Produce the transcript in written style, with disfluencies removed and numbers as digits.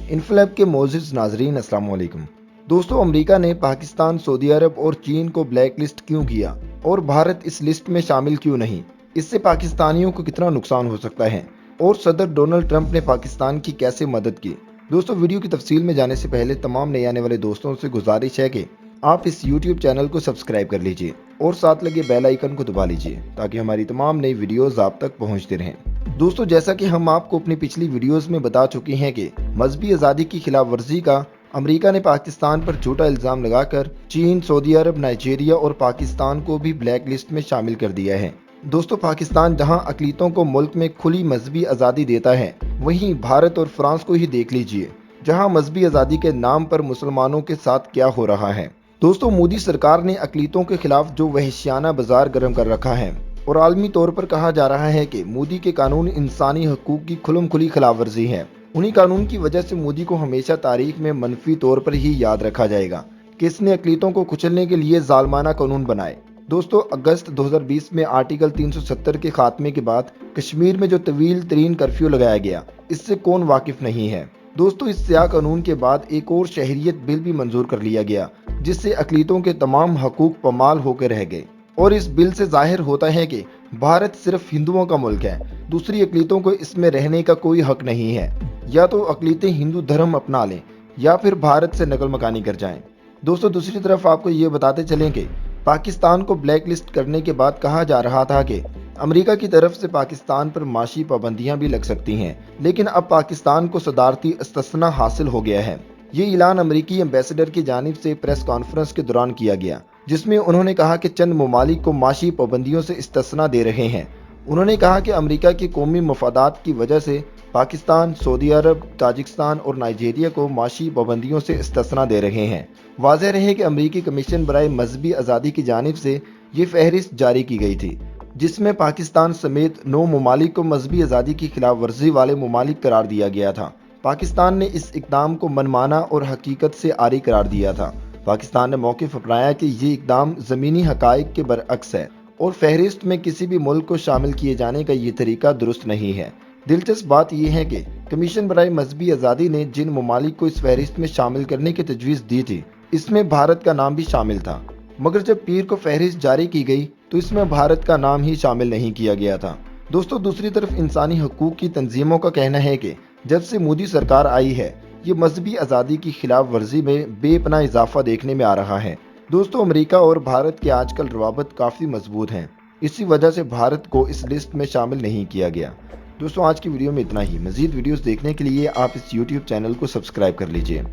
इन्फलैब के मोअज़्ज़िज़ नाज़रीन अस्सलाम वालेकुम। दोस्तों, अमेरिका ने पाकिस्तान, सऊदी अरब और चीन को ब्लैक लिस्ट क्यों किया और भारत इस लिस्ट में शामिल क्यों नहीं? इससे पाकिस्तानियों को कितना नुकसान हो सकता है और सदर डोनाल्ड ट्रंप ने पाकिस्तान की कैसे मदद की? दोस्तों, वीडियो की तफसील में जाने से पहले तमाम नए आने वाले दोस्तों से गुजारिश है कि आप इस YouTube चैनल को सब्सक्राइब कर लीजिए और साथ लगे बेल आइकन को दबा लीजिए ताकि हमारी तमाम नई वीडियोस आप तक पहुंचते रहें। दोस्तों, जैसा कि हम आपको अपनी पिछली वीडियोस में बता चुके हैं कि मजहबी आज़ादी की खिलाफ वर्जी का अमेरिका ने पाकिस्तान पर झूठा इल्ज़ाम लगाकर चीन, सऊदी अरब, नाइजीरिया और पाकिस्तान को भी ब्लैक लिस्ट में शामिल कर दिया है। दोस्तों, पाकिस्तान जहां अक़लीतों को मुल्क में खुली मजहबी आज़ादी देता है, वहीं भारत और फ्रांस को ही देख लीजिए जहां मजहबी आज़ादी के नाम पर मुसलमानों के साथ क्या हो रहा है। दोस्तों, मोदी सरकार ने अक़लीतों के खिलाफ जो वहशियाना बाजार गर्म कर रखा है और आलमी तौर पर कहा जा रहा है कि मोदी के कानून इंसानी हकूक की खुलम खुली खिलाफ वर्जी है। उन्हीं कानून की वजह से मोदी को हमेशा तारीख में मनफी तौर पर ही याद रखा जाएगा कि इसने अक़लीतों को कुचलने के लिए जालमाना कानून बनाए। दोस्तों, अगस्त 2020 में आर्टिकल 370 के खात्मे के बाद कश्मीर में जो तवील तरीन कर्फ्यू लगाया गया, इससे कौन वाकिफ नहीं है। दोस्तों, इस स्याह कानून के बाद एक और शहरियत बिल भी मंजूर कर लिया गया जिससे अक़लीतों के तमाम हकूक पमाल होकर रह गए और इस बिल से जाहिर होता है कि भारत सिर्फ हिंदुओं का मुल्क है, दूसरी अक़लीतों को इसमें रहने का कोई हक नहीं है। या तो अक़लीतें हिंदू धर्म अपना लें या फिर भारत से नकल मकानी कर जाएं। दोस्तों, दूसरी तरफ आपको ये बताते चलें कि पाकिस्तान को ब्लैक लिस्ट करने के बाद कहा जा रहा था कि अमेरिका की तरफ से पाकिस्तान पर माशी पाबंदियां भी लग सकती हैं, लेकिन अब पाकिस्तान को सदारती इस्तस्ना हासिल हो गया है। ये ऐलान अमेरिकी एम्बेसडर की जानिब से प्रेस कॉन्फ्रेंस के दौरान किया गया, जिसमें उन्होंने कहा कि चंद ममालिक को माशी पाबंदियों से इस्तस्ना दे रहे हैं। उन्होंने कहा कि अमेरिका की कौमी मफादात की वजह से पाकिस्तान, सऊदी अरब, ताजिकिस्तान और नाइजीरिया को माशी पाबंदियों से इस्तस्ना दे रहे हैं। वाज़ेह रहे कि अमेरिकी कमीशन बराए मजहबी आज़ादी की जानिब से ये फहरिस्त जारी की गई थी, जिसमें पाकिस्तान समेत 9 ममालिक को मजहबी आज़ादी की खिलाफ वर्जी वाले ममालिक करार दिया गया था। पाकिस्तान ने इस इक़दाम को मनमाना और हकीकत से आरी करार दिया था। पाकिस्तान ने मौक़िफ़ अपनाया कि ये इक़दाम ज़मीनी हक़ाइक़ के बरअक्स है और फहरिस्त में किसी भी मुल्क को शामिल किए जाने का ये तरीका दुरुस्त नहीं है। दिलचस्प बात यह है कि कमीशन बराए मजहबी आज़ादी ने जिन ममालिक को इस फहरिस्त में शामिल करने की तजवीज़ दी थी, इसमें भारत का नाम भी शामिल था, मगर जब पीर को फहरिस्त जारी की गई तो इसमें भारत का नाम ही शामिल नहीं किया गया था। दोस्तों, दूसरी तरफ इंसानी हकूक़ की तंजीमों का कहना है कि जब से मोदी सरकार आई है, ये मजहबी आज़ादी की खिलाफ वर्जी में बेपनाह इजाफा देखने में आ रहा है। दोस्तों, अमेरिका और भारत के आजकल रवाबत काफ़ी मजबूत हैं, इसी वजह से भारत को इस लिस्ट में शामिल नहीं किया गया। दोस्तों, आज की वीडियो में इतना ही। मज़ीद वीडियोस देखने के लिए आप इस YouTube चैनल को सब्सक्राइब कर लीजिए।